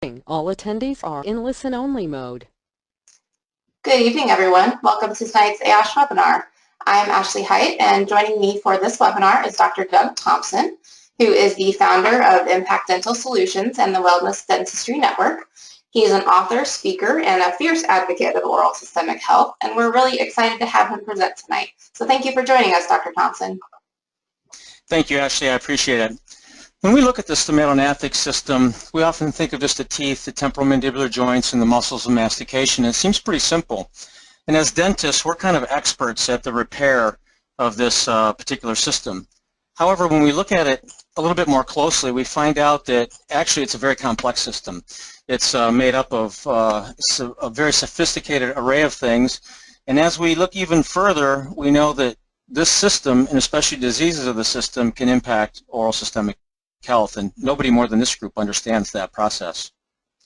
All attendees are in listen-only mode. Good evening, everyone. Welcome to tonight's ASH webinar. I'm Ashley Height, and joining me for this webinar is Dr. Doug Thompson, who is the founder of Impact Dental Solutions and the Wellness Dentistry Network. He is an author, speaker, and a fierce advocate of oral systemic health, and we're really excited to have him present tonight. So thank you for joining us, Dr. Thompson. Thank you, Ashley. I appreciate it. When we look at the stomatognathic system, we often think of just the teeth, the temporomandibular joints, and the muscles of mastication. It seems pretty simple. And as dentists, we're kind of experts at the repair of this particular system. However, when we look at it a little bit more closely, we find out that actually it's a very complex system. It's made up of a very sophisticated array of things. And as we look even further, we know that this system, and especially diseases of the system, can impact oral systemic health, and nobody more than this group understands that process.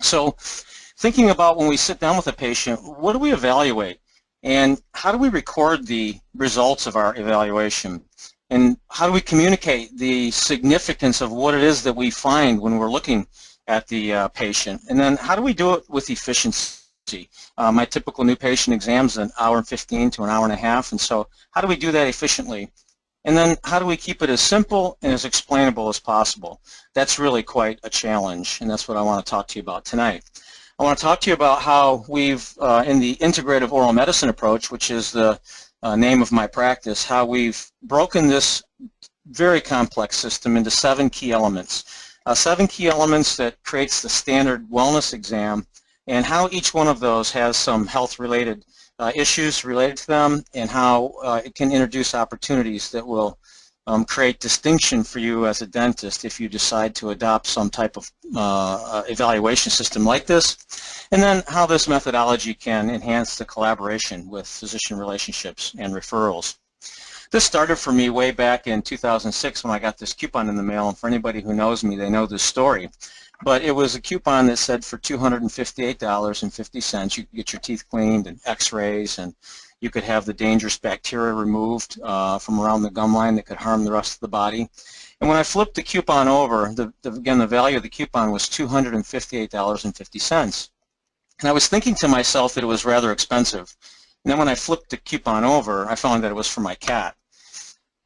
So thinking about when we sit down with a patient, what do we evaluate, and how do we record the results of our evaluation, and how do we communicate the significance of what it is that we find when we're looking at the patient, and then how do we do it with efficiency? My typical new patient exam is an hour and 15 to an hour and a half, and so how do we do that efficiently? And then how do we keep it as simple and as explainable as possible? That's really quite a challenge, and that's what I want to talk to you about tonight. I want to talk to you about how we've, in the integrative oral medicine approach, which is the name of my practice, how we've broken this very complex system into 7 key elements. 7 key elements that creates the standard wellness exam, and how each one of those has some health-related issues related to them, and how it can introduce opportunities that will create distinction for you as a dentist if you decide to adopt some type of evaluation system like this, and then how this methodology can enhance the collaboration with physician relationships and referrals. This started for me way back in 2006 when I got this coupon in the mail, and for anybody who knows me, they know this story. But it was a coupon that said for $258.50 you could get your teeth cleaned and x-rays, and you could have the dangerous bacteria removed from around the gum line that could harm the rest of the body. And when I flipped the coupon over, again, the value of the coupon was $258.50. And I was thinking to myself that it was rather expensive. And then when I flipped the coupon over, I found that it was for my cat.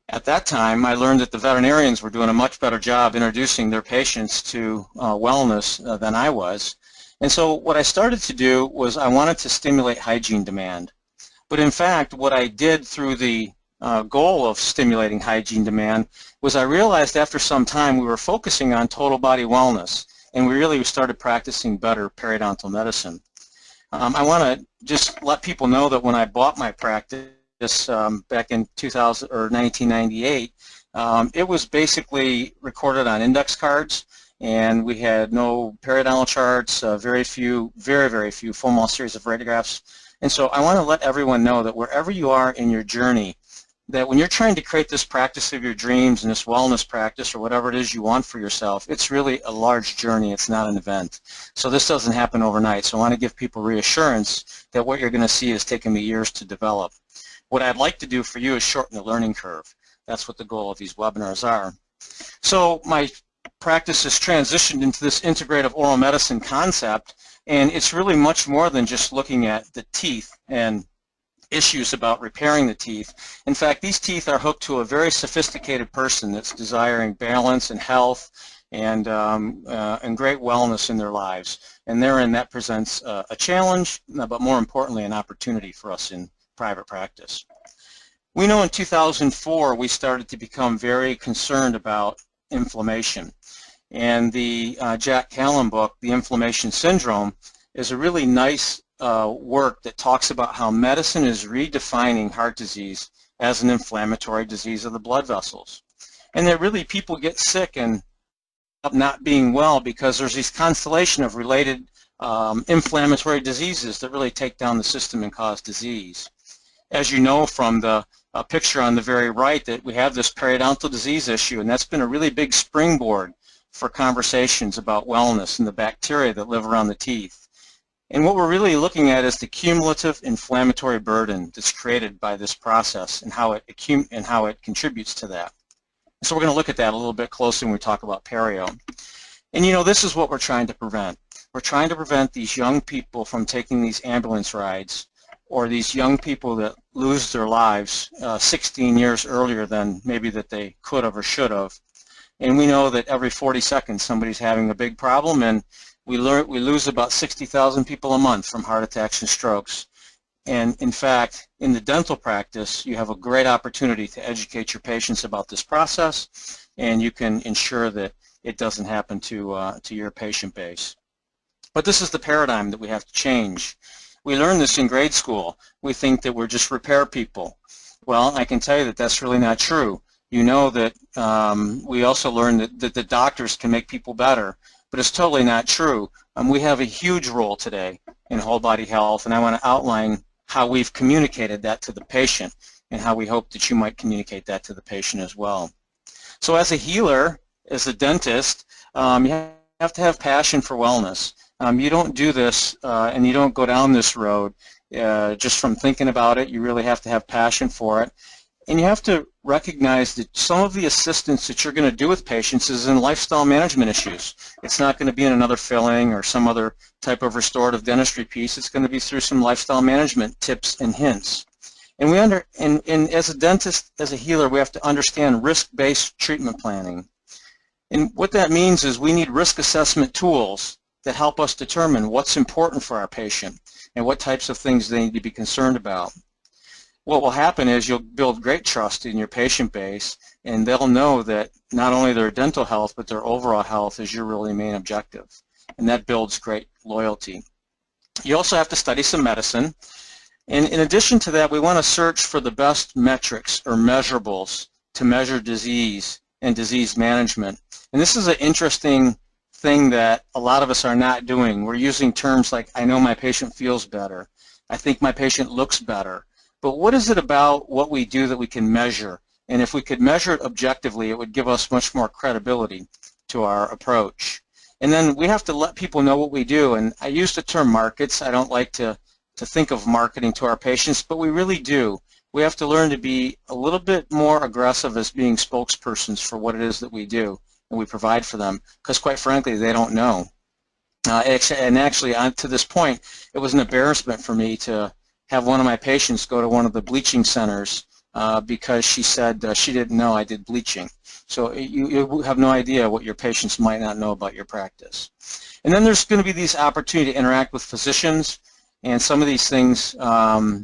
At that time, I learned that the veterinarians were doing a much better job introducing their patients to wellness than I was. And so what I started to do was I wanted to stimulate hygiene demand. But in fact, what I did through the goal of stimulating hygiene demand was I realized after some time we were focusing on total body wellness, and we really started practicing better periodontal medicine. I want to just let people know that when I bought my practice back in 1998, it was basically recorded on index cards, and we had no periodontal charts, very few full mouth series of radiographs. And so I want to let everyone know that wherever you are in your journey, that when you're trying to create this practice of your dreams and this wellness practice or whatever it is you want for yourself, it's really a large journey. It's not an event. So this doesn't happen overnight. So I want to give people reassurance that what you're going to see is taking me years to develop. What I'd like to do for you is shorten the learning curve. That's what the goal of these webinars are. So my practice has transitioned into this integrative oral medicine concept, and it's really much more than just looking at the teeth and issues about repairing the teeth. In fact, these teeth are hooked to a very sophisticated person that's desiring balance and health and great wellness in their lives. And therein that presents a challenge, but more importantly an opportunity for us in private practice. We know in 2004 we started to become very concerned about inflammation, and the Jack Callan book, The Inflammation Syndrome, is a really nice work that talks about how medicine is redefining heart disease as an inflammatory disease of the blood vessels, and that really people get sick and not being well because there's this constellation of related inflammatory diseases that really take down the system and cause disease. As you know from the picture on the very right, that we have this periodontal disease issue, and that's been a really big springboard for conversations about wellness and the bacteria that live around the teeth. And what we're really looking at is the cumulative inflammatory burden that's created by this process and how it contributes to that. So we're going to look at that a little bit closer when we talk about perio. And you know, this is what we're trying to prevent. We're trying to prevent these young people from taking these ambulance rides, or these young people that lose their lives 16 years earlier than maybe that they could have or should have. And we know that every 40 seconds somebody's having a big problem, and we lose about 60,000 people a month from heart attacks and strokes. And in fact, in the dental practice, you have a great opportunity to educate your patients about this process, and you can ensure that it doesn't happen to your patient base. But this is the paradigm that we have to change. We learn this in grade school. We think that we're just repair people. Well, I can tell you that that's really not true. You know that we also learned that the doctors can make people better, but it's totally not true. We have a huge role today in whole body health, and I want to outline how we've communicated that to the patient and how we hope that you might communicate that to the patient as well. So as a healer, as a dentist, you have to have passion for wellness. You don't do this and you don't go down this road just from thinking about it. You really have to have passion for it. And you have to recognize that some of the assistance that you're going to do with patients is in lifestyle management issues. It's not going to be in another filling or some other type of restorative dentistry piece. It's going to be through some lifestyle management tips and hints. And and as a dentist, as a healer, we have to understand risk-based treatment planning. And what that means is we need risk assessment tools that help us determine what's important for our patient and what types of things they need to be concerned about. What will happen is you'll build great trust in your patient base, and they'll know that not only their dental health, but their overall health is your really main objective. And that builds great loyalty. You also have to study some medicine. And in addition to that, we want to search for the best metrics or measurables to measure disease and disease management. And this is an interesting thing that a lot of us are not doing. We're using terms like, I know my patient feels better. I think my patient looks better. But what is it about what we do that we can measure? And if we could measure it objectively, it would give us much more credibility to our approach. And then we have to let people know what we do. And I use the term markets. I don't like to think of marketing to our patients, but we really do. We have to learn to be a little bit more aggressive as being spokespersons for what it is that we do and we provide for them, because quite frankly, they don't know. And actually, to this point, it was an embarrassment for me to have one of my patients go to one of the bleaching centers because she said she didn't know I did bleaching. So you have no idea what your patients might not know about your practice. And then there's going to be these opportunity to interact with physicians, and some of these things, some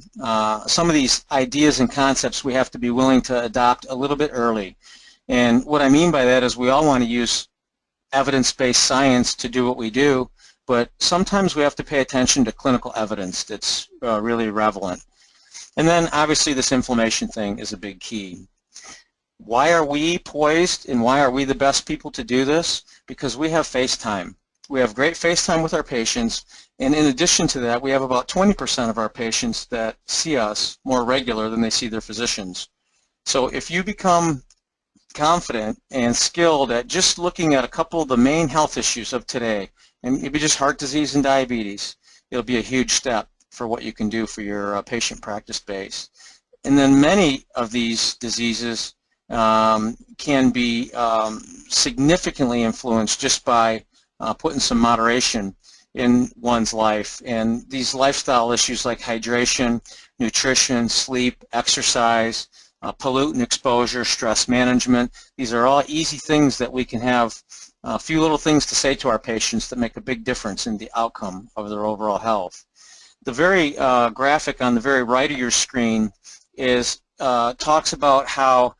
of these ideas and concepts we have to be willing to adopt a little bit early. And what I mean by that is we all want to use evidence-based science to do what we do, but sometimes we have to pay attention to clinical evidence that's really relevant. And then obviously this inflammation thing is a big key. Why are we poised and why are we the best people to do this? Because we have face time. We have great face time with our patients, and in addition to that, we have about 20% of our patients that see us more regular than they see their physicians. So if you become confident and skilled at just looking at a couple of the main health issues of today, and maybe just heart disease and diabetes, it'll be a huge step for what you can do for your patient practice base. And then many of these diseases can be significantly influenced just by putting some moderation in one's life. And these lifestyle issues like hydration, nutrition, sleep, exercise, pollutant exposure, stress management, these are all easy things that we can have a few little things to say to our patients that make a big difference in the outcome of their overall health. The very graphic on the very right of your screen talks about how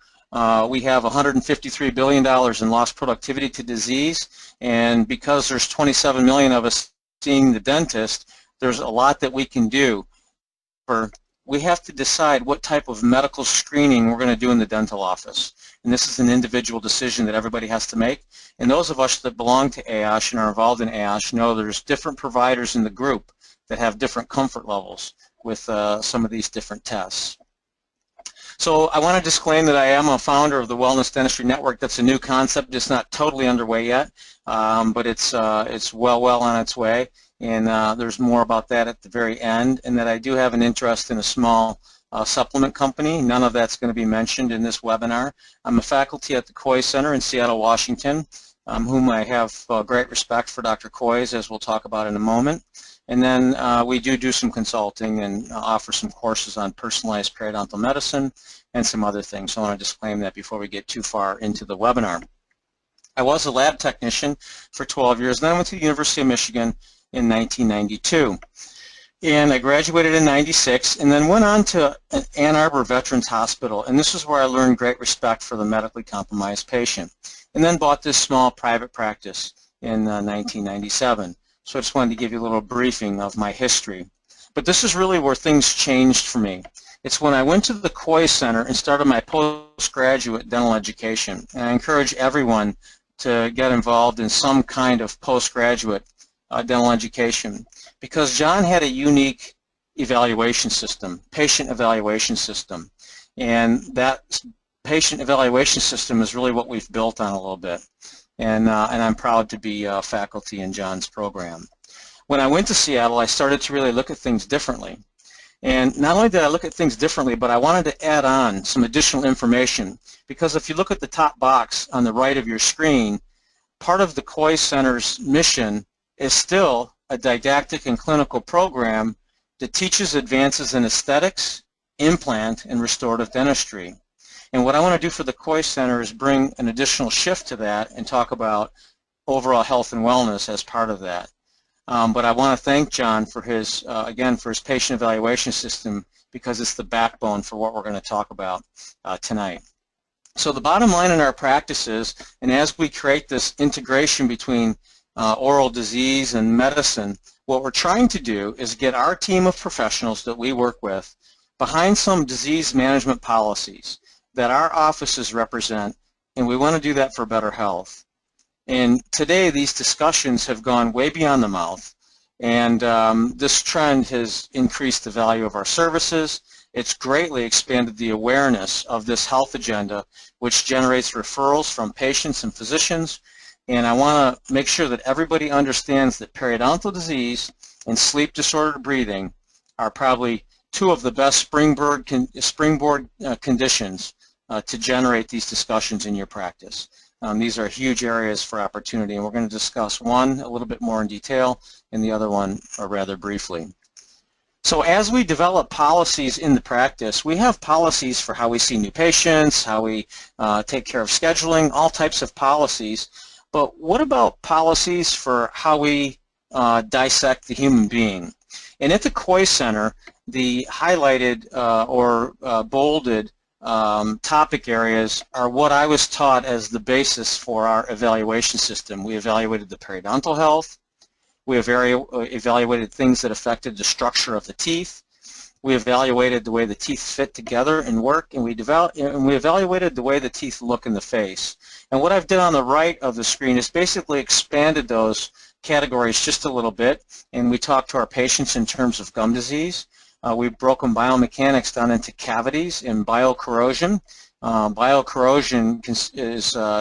we have $153 billion in lost productivity to disease, and because there's 27 million of us seeing the dentist, there's a lot that we can do. We have to decide what type of medical screening we're going to do in the dental office. And this is an individual decision that everybody has to make. And those of us that belong to AASH and are involved in AASH know there's different providers in the group that have different comfort levels with some of these different tests. So I want to disclaim that I am a founder of the Wellness Dentistry Network. That's a new concept. It's not totally underway yet, but it's well on its way. And there's more about that at the very end, and that I do have an interest in a small supplement company. None of that's going to be mentioned in this webinar. I'm a faculty at the Coy Center in Seattle, Washington, whom I have great respect for, Dr. Coys, as we'll talk about in a moment. And then we do some consulting and offer some courses on personalized periodontal medicine and some other things. So I want to disclaim that before we get too far into the webinar. I was a lab technician for 12 years, then I went to the University of Michigan in 1992. And I graduated in 96 and then went on to Ann Arbor Veterans Hospital, and this is where I learned great respect for the medically compromised patient. And then bought this small private practice in 1997. So I just wanted to give you a little briefing of my history. But this is really where things changed for me. It's when I went to the Coy Center and started my postgraduate dental education. And I encourage everyone to get involved in some kind of postgraduate dental education, because John had a unique evaluation system, patient evaluation system. And that patient evaluation system is really what we've built on a little bit. And I'm proud to be faculty in John's program. When I went to Seattle, I started to really look at things differently. And not only did I look at things differently, but I wanted to add on some additional information, because if you look at the top box on the right of your screen, part of the Coy Center's mission is still a didactic and clinical program that teaches advances in aesthetics, implant, and restorative dentistry. And what I want to do for the Coy Center is bring an additional shift to that and talk about overall health and wellness as part of that. But I want to thank John for his, again, for his patient evaluation system, because it's the backbone for what we're going to talk about tonight. So the bottom line in our practice is, and as we create this integration between oral disease and medicine, what we're trying to do is get our team of professionals that we work with behind some disease management policies that our offices represent, and we want to do that for better health. And today these discussions have gone way beyond the mouth, and this trend has increased the value of our services. It's greatly expanded the awareness of this health agenda, which generates referrals from patients and physicians. And I want to make sure that everybody understands that periodontal disease and sleep disordered breathing are probably two of the best springboard conditions to generate these discussions in your practice. These are huge areas for opportunity, and we're going to discuss one a little bit more in detail and the other one rather briefly. So as we develop policies in the practice, we have policies for how we see new patients, how we take care of scheduling, all types of policies. But what about policies for how we dissect the human being? And at the Coy Center, the highlighted or bolded topic areas are what I was taught as the basis for our evaluation system. We evaluated the periodontal health. We evaluated things that affected the structure of the teeth. We evaluated the way the teeth fit together and work, and we evaluated the way the teeth look in the face. And what I've done on the right of the screen is basically expanded those categories just a little bit, and we talked to our patients in terms of gum disease. We've broken biomechanics down into cavities and biocorrosion. Biocorrosion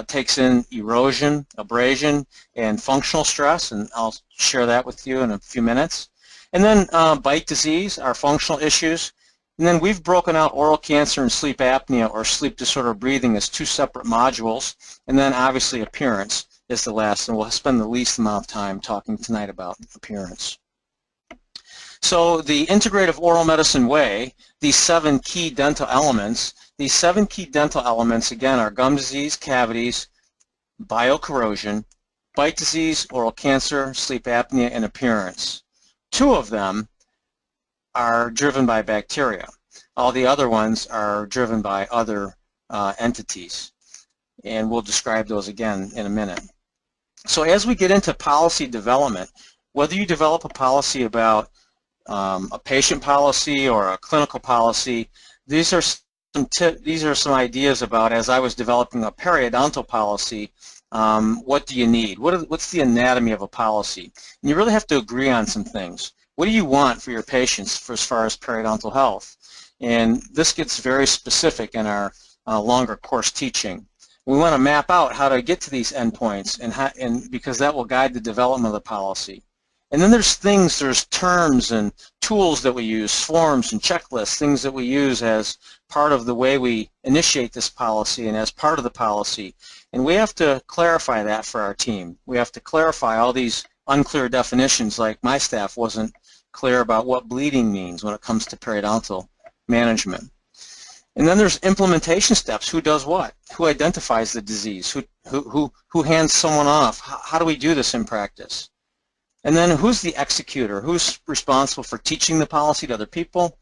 takes in erosion, abrasion, and functional stress, and I'll share that with you in a few minutes. And then bite disease, our functional issues. And then we've broken out oral cancer and sleep apnea or sleep disorder breathing as two separate modules. And then obviously appearance is the last, and we'll spend the least amount of time talking tonight about appearance. So the integrative oral medicine way, these 7 key dental elements, again, are gum disease, cavities, biocorrosion, bite disease, oral cancer, sleep apnea, and appearance. 2 of them are driven by bacteria. All the other ones are driven by other entities. And we'll describe those again in a minute. So as we get into policy development, whether you develop a policy about a patient policy or a clinical policy, these are some ideas about, as I was developing a periodontal policy, what do you need? What's the anatomy of a policy? And you really have to agree on some things. What do you want for your patients as far as periodontal health? And this gets very specific in our longer course teaching. We want to map out how to get to these endpoints, and because that will guide the development of the policy. And then there's terms and tools that we use, forms and checklists, things that we use as part of the way we initiate this policy and as part of the policy. And we have to clarify that for our team. We have to clarify all these unclear definitions, like my staff wasn't clear about what bleeding means when it comes to periodontal management. And then there's implementation steps. Who does what? Who identifies the disease? Who hands someone off? How do we do this in practice? And then who's the executor? Who's responsible for teaching the policy to other people?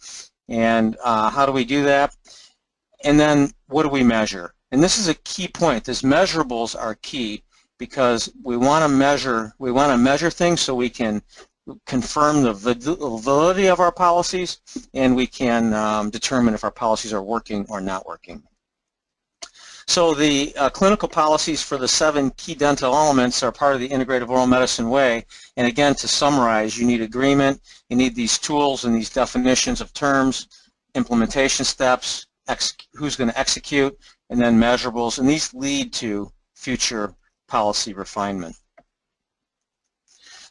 And how do we do that? And then what do we measure? And this is a key point. These measurables are key because we want to measure things so we can confirm the validity of our policies, and we can determine if our policies are working or not working. So the clinical policies for the 7 key dental elements are part of the integrative oral medicine way. And again, to summarize, you need agreement, you need these tools and these definitions of terms, implementation steps, who's going to execute, and then measurables, and these lead to future policy refinement.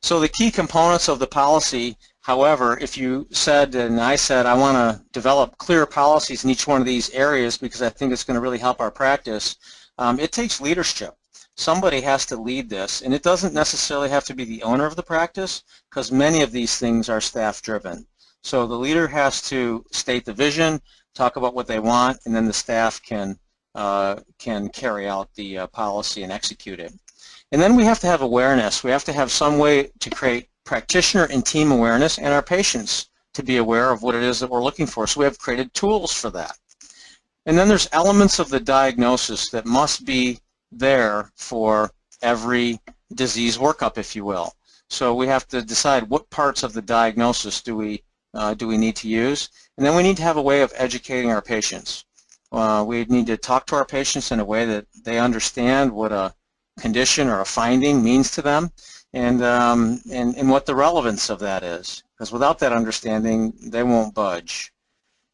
So the key components of the policy, however, if you said and I said I want to develop clear policies in each one of these areas because I think it's going to really help our practice, it takes leadership. Somebody has to lead this, and it doesn't necessarily have to be the owner of the practice because many of these things are staff driven. So the leader has to state the vision, talk about what they want, and then the staff can carry out the policy and execute it. And then we have to have awareness. We have to have some way to create practitioner and team awareness and our patients to be aware of what it is that we're looking for. So we have created tools for that. And then there's elements of the diagnosis that must be there for every disease workup, if you will. So we have to decide what parts of the diagnosis do we need to use. And then we need to have a way of educating our patients. We need to talk to our patients in a way that they understand what a condition or a finding means to them, and what the relevance of that is. Because without that understanding, they won't budge.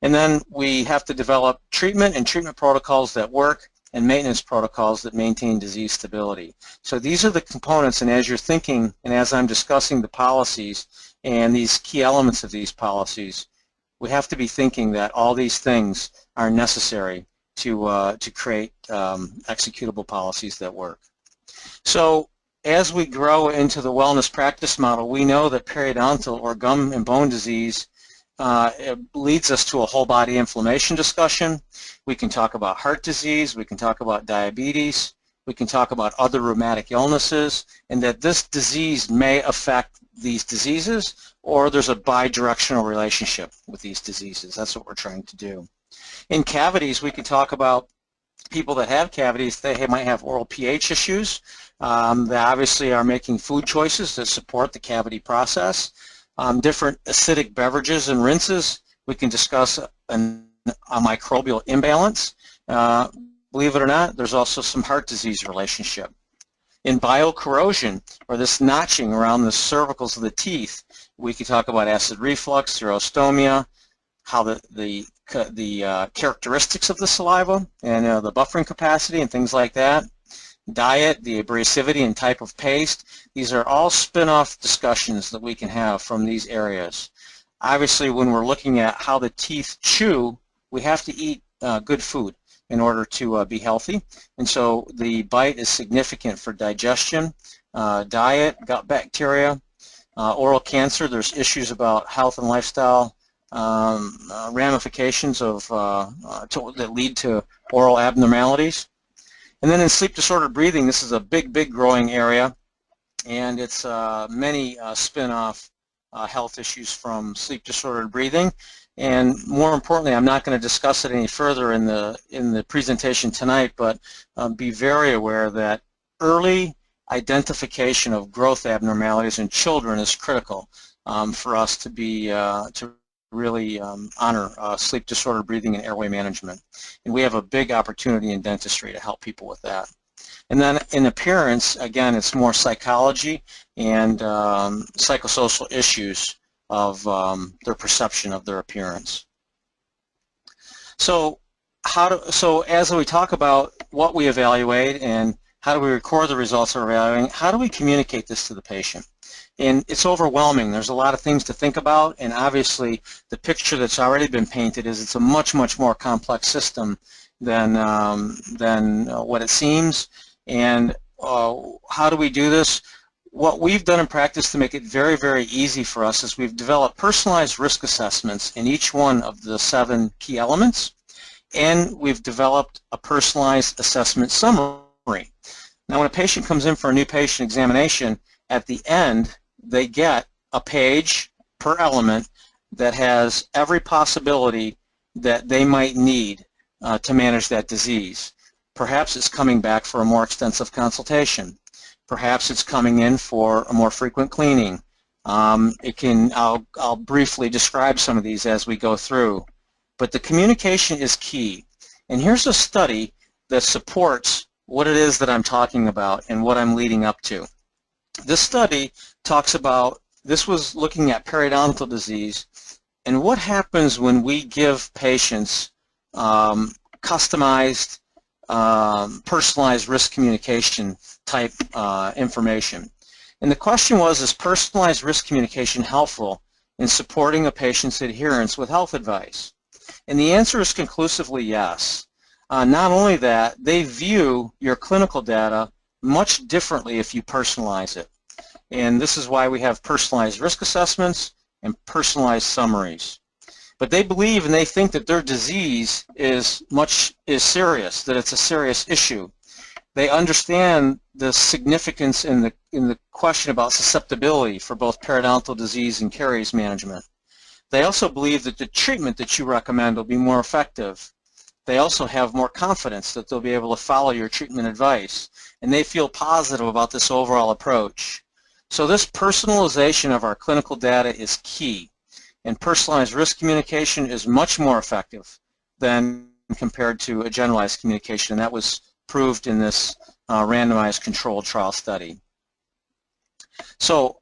And then we have to develop treatment and treatment protocols that work and maintenance protocols that maintain disease stability. So these are the components, and as you're thinking and as I'm discussing the policies and these key elements of these policies, we have to be thinking that all these things are necessary to create executable policies that work. So as we grow into the wellness practice model, we know that periodontal or gum and bone disease it leads us to a whole body inflammation discussion. We can talk about heart disease, we can talk about diabetes, we can talk about other rheumatic illnesses, and that this disease may affect these diseases, or there's a bi-directional relationship with these diseases. That's what we're trying to do. In cavities, we can talk about people that have cavities. They might have oral pH issues. They obviously are making food choices that support the cavity process. Different acidic beverages and rinses. We can discuss a microbial imbalance. Believe it or not, there's also some heart disease relationship. In biocorrosion, or this notching around the cervicals of the teeth, we can talk about acid reflux, xerostomia, how the characteristics of the saliva and the buffering capacity and things like that. Diet, the abrasivity and type of paste. These are all spin-off discussions that we can have from these areas. Obviously, when we're looking at how the teeth chew, we have to eat good food in order to be healthy. And so the bite is significant for digestion, diet, gut bacteria, oral cancer. There's issues about health and lifestyle ramifications of that lead to oral abnormalities. And then in sleep disordered breathing, this is a big growing area, and it's many spin-off health issues from sleep disordered breathing. And more importantly, I'm not going to discuss it any further in the presentation tonight, but be very aware that early identification of growth abnormalities in children is critical for us to be to really honor sleep disordered breathing and airway management. And we have a big opportunity in dentistry to help people with that. And then in appearance, again, it's more psychology and psychosocial issues of their perception of their appearance. So as we talk about what we evaluate and how do we record the results we're evaluating, how do we communicate this to the patient? And it's overwhelming. There's a lot of things to think about, and obviously the picture that's already been painted is it's a much, much more complex system than what it seems. And how do we do this? What we've done in practice to make it very, very easy for us is we've developed personalized risk assessments in each one of the 7 key elements, and we've developed a personalized assessment summary. Now, when a patient comes in for a new patient examination, at the end, they get a page per element that has every possibility that they might need to manage that disease. Perhaps it's coming back for a more extensive consultation. Perhaps it's coming in for a more frequent cleaning. I'll briefly describe some of these as we go through. But the communication is key. And here's a study that supports what it is that I'm talking about and what I'm leading up to. This study talks about, this was looking at periodontal disease and what happens when we give patients customized, personalized risk communication type information. And the question was, is personalized risk communication helpful in supporting a patient's adherence with health advice? And the answer is conclusively yes. Not only that, they view your clinical data much differently if you personalize it. And this is why we have personalized risk assessments and personalized summaries. But they believe and they think that their disease is serious, that it's a serious issue. They understand the significance in the question about susceptibility for both periodontal disease and caries management. They also believe that the treatment that you recommend will be more effective. They also have more confidence that they'll be able to follow your treatment advice, and they feel positive about this overall approach. So this personalization of our clinical data is key, and personalized risk communication is much more effective than compared to a generalized communication, and that was proved in this randomized controlled trial study. So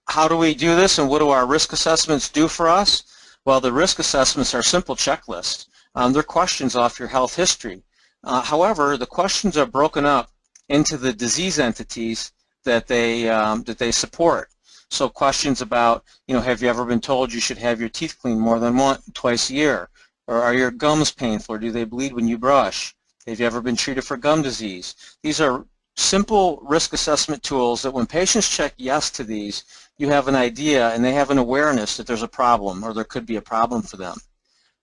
how do we do this, and what do our risk assessments do for us? Well, the risk assessments are simple checklists. They're questions off your health history. However, the questions are broken up into the disease entities that they support. So questions about, have you ever been told you should have your teeth cleaned more than twice a year? Or are your gums painful, or do they bleed when you brush? Have you ever been treated for gum disease? These are simple risk assessment tools that when patients check yes to these, you have an idea and they have an awareness that there's a problem or there could be a problem for them.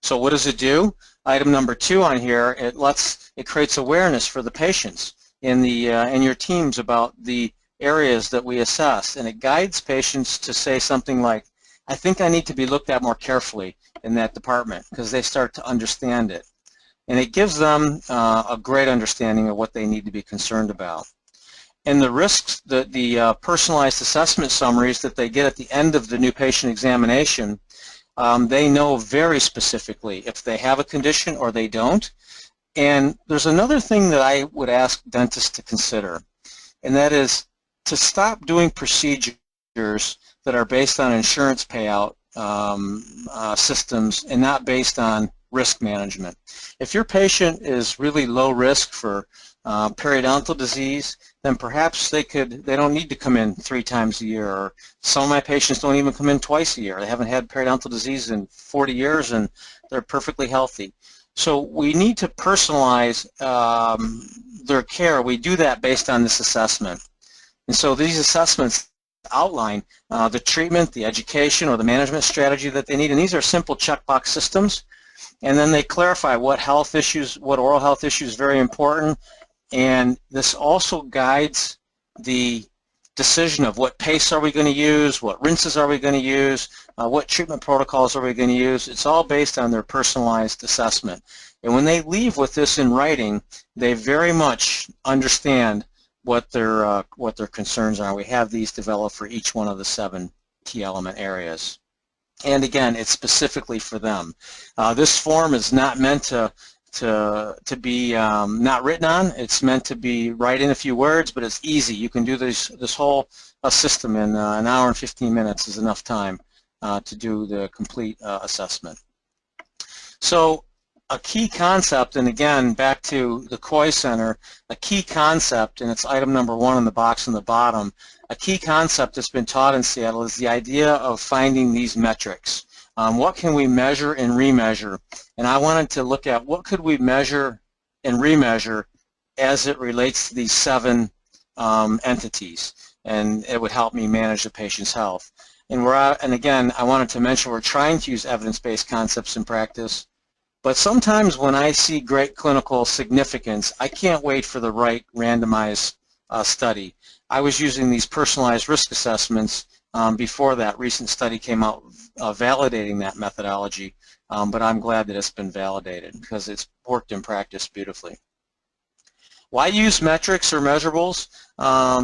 So what does it do? Item number 2 on here, it creates awareness for the patients and your teams about the areas that we assess, and it guides patients to say something like, I think I need to be looked at more carefully in that department, because they start to understand it. And it gives them a great understanding of what they need to be concerned about. And the risks, the personalized assessment summaries that they get at the end of the new patient examination, they know very specifically if they have a condition or they don't. And there's another thing that I would ask dentists to consider, and that is to stop doing procedures that are based on insurance payout systems and not based on risk management. If your patient is really low risk for periodontal disease, then perhaps they don't need to come in 3 times a year, or some of my patients don't even come in twice a year. They haven't had periodontal disease in 40 years and they're perfectly healthy. So we need to personalize their care. We do that based on this assessment. And so these assessments outline the treatment, the education, or the management strategy that they need, and these are simple checkbox systems. And then they clarify what health issues, what oral health issues is very important, and this also guides the decision of what paste are we going to use, what rinses are we going to use, what treatment protocols are we going to use. It's all based on their personalized assessment. And when they leave with this in writing, they very much understand what their concerns are. We have these developed for each one of the 7 key element areas. And again, it's specifically for them. This form is not meant to be not written on. It's meant to be write in a few words, but it's easy. You can do this whole system in an hour and 15 minutes is enough time to do the complete assessment. So a key concept, and again, back to the COI Center, a key concept, and it's item number 1 in the box on the bottom, a key concept that's been taught in Seattle is the idea of finding these metrics. What can we measure and remeasure? And I wanted to look at what could we measure and remeasure as it relates to these 7 entities, and it would help me manage the patient's health. And again, I wanted to mention we're trying to use evidence-based concepts in practice, but sometimes when I see great clinical significance, I can't wait for the right randomized study. I was using these personalized risk assessments before that recent study came out validating that methodology, but I'm glad that it's been validated because it's worked in practice beautifully. Why use metrics or measurables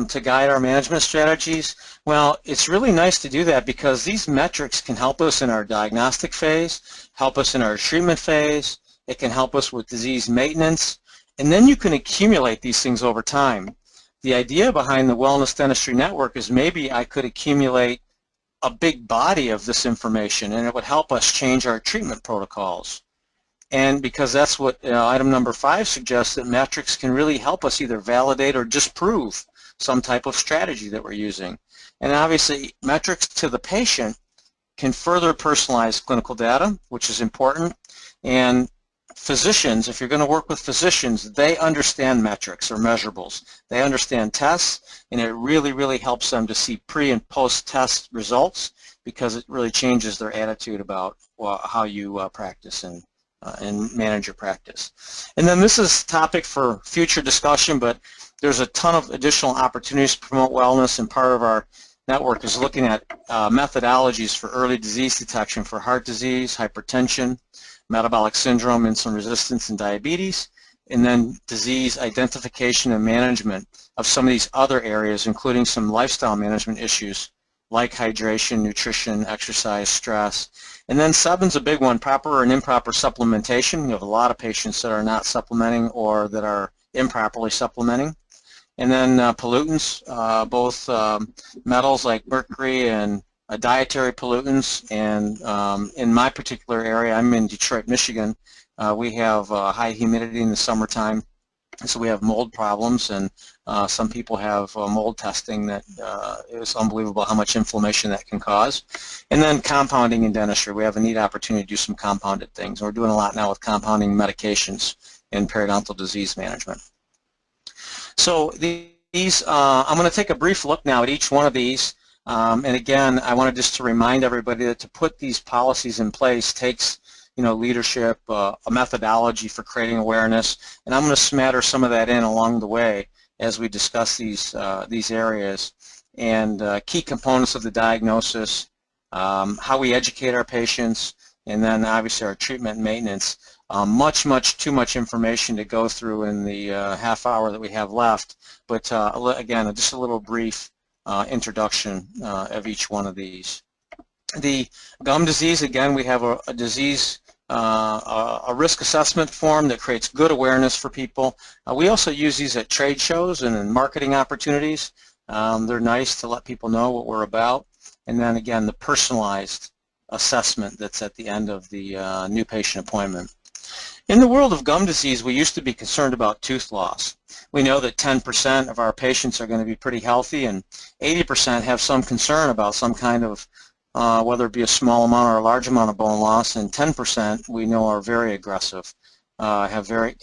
to guide our management strategies? Well, it's really nice to do that because these metrics can help us in our diagnostic phase, help us in our treatment phase, it can help us with disease maintenance, and then you can accumulate these things over time. The idea behind the Wellness Dentistry Network is maybe I could accumulate a big body of this information and it would help us change our treatment protocols. And because that's what item number 5 suggests, that metrics can really help us either validate or disprove some type of strategy that we're using. And obviously, metrics to the patient can further personalize clinical data, which is important. And physicians, if you're going to work with physicians, they understand metrics or measurables. They understand tests, and it really, really helps them to see pre- and post-test results because it really changes their attitude about how you practice and manage your practice. And then this is a topic for future discussion, but there's a ton of additional opportunities to promote wellness, and part of our network is looking at methodologies for early disease detection for heart disease, hypertension, metabolic syndrome, insulin resistance, and diabetes, and then disease identification and management of some of these other areas, including some lifestyle management issues like hydration, nutrition, exercise, stress. And then 7's a big one, proper and improper supplementation. You have a lot of patients that are not supplementing or that are improperly supplementing. And then pollutants, both metals like mercury and dietary pollutants. And in my particular area, I'm in Detroit, Michigan, we have high humidity in the summertime. So we have mold problems, and some people have mold testing that is unbelievable how much inflammation that can cause. And then compounding in dentistry. We have a neat opportunity to do some compounded things. We're doing a lot now with compounding medications in periodontal disease management. So these, I'm going to take a brief look now at each one of these. And again, I wanted just to remind everybody that to put these policies in place takes leadership, a methodology for creating awareness, and I'm going to smatter some of that in along the way as we discuss these areas, and key components of the diagnosis, how we educate our patients, and then obviously our treatment and maintenance. Much too much information to go through in the half hour that we have left, but again, just a little brief introduction of each one of these. The gum disease, again, we have a disease, a risk assessment form that creates good awareness for people. We also use these at trade shows and in marketing opportunities. They're nice to let people know what we're about. And then again, the personalized assessment that's at the end of the new patient appointment. In the world of gum disease, we used to be concerned about tooth loss. We know that 10% of our patients are going to be pretty healthy, and 80% have some concern about some kind of whether it be a small amount or a large amount of bone loss, and 10% we know are very aggressive, have very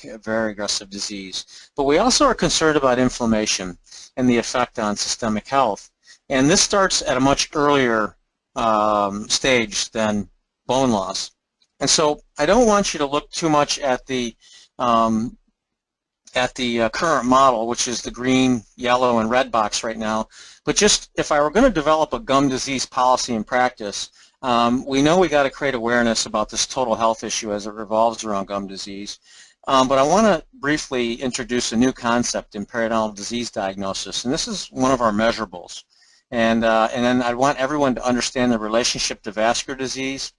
aggressive disease. But we also are concerned about inflammation and the effect on systemic health. And this starts at a much earlier stage than bone loss. And so I don't want you to look too much at the current model, which is the green, yellow, and red box right now. But just if I were going to develop a gum disease policy in practice, we know we got to create awareness about this total health issue as it revolves around gum disease. But I want to briefly introduce a new concept in periodontal disease diagnosis, and this is one of our measurables. And then I want everyone to understand the relationship to vascular disease,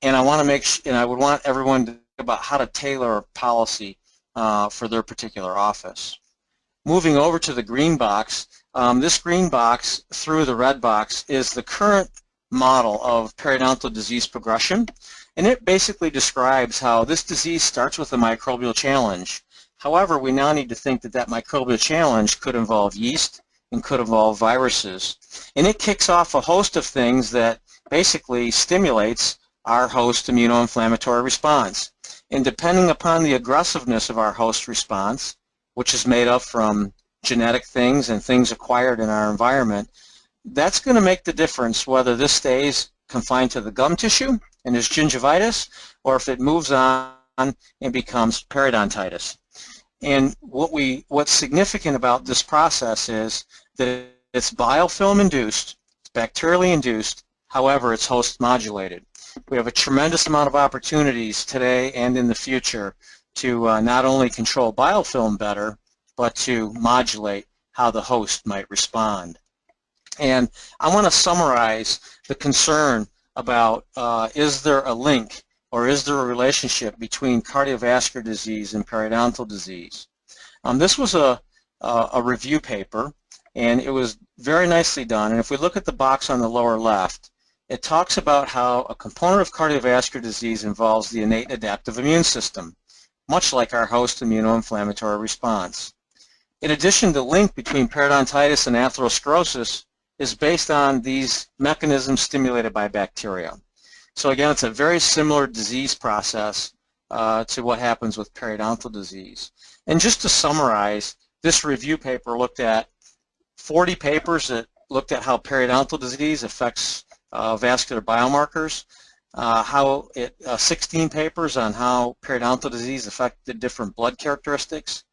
and I want to I would want everyone to think about how to tailor a policy for their particular office. Moving over to the green box, this green box through the red box is the current model of periodontal disease progression, And it basically describes how this disease starts with a microbial challenge. However, we now need to think that that microbial challenge could involve yeast and could involve viruses. And it kicks off a host of things that basically stimulates our host immunoinflammatory response. And depending upon the aggressiveness of our host response, which is made up from genetic things and things acquired in our environment, that's going to make the difference whether this stays confined to the gum tissue and is gingivitis, or if it moves on and becomes periodontitis. And what's significant about this process is that it's biofilm induced, it's bacterially induced, however it's host modulated. We have a tremendous amount of opportunities today and in the future to not only control biofilm better, but to modulate how the host might respond. And I want to summarize the concern about is there a link or is there a relationship between cardiovascular disease and periodontal disease? This was a review paper, and it was very nicely done. And if we look at the box on the lower left, it talks about how a component of cardiovascular disease involves the innate adaptive immune system, much like our host immunoinflammatory response. In addition, the link between periodontitis and atherosclerosis is based on these mechanisms stimulated by bacteria. So again, it's a very similar disease process to what happens with periodontal disease. And just to summarize, this review paper looked at 40 papers that looked at how periodontal disease affects vascular biomarkers, 16 papers on how periodontal disease affected different blood characteristics,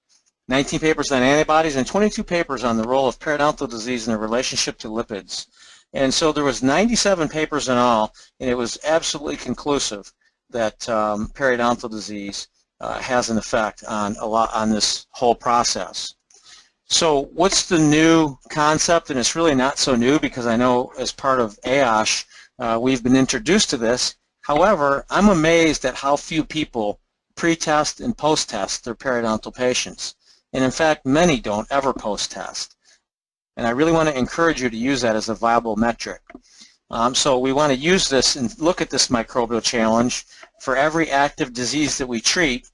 19 papers on antibodies, and 22 papers on the role of periodontal disease in the relationship to lipids. And so there was 97 papers in all, and it was absolutely conclusive that periodontal disease has an effect on this whole process. So what's the new concept? And it's really not so new, because I know as part of AOSH we've been introduced to this. However, I'm amazed at how few people pre-test and post-test their periodontal patients. And in fact, many don't ever post-test. And I really want to encourage you to use that as a viable metric. So we want to use this and look at this microbial challenge for every active disease that we treat.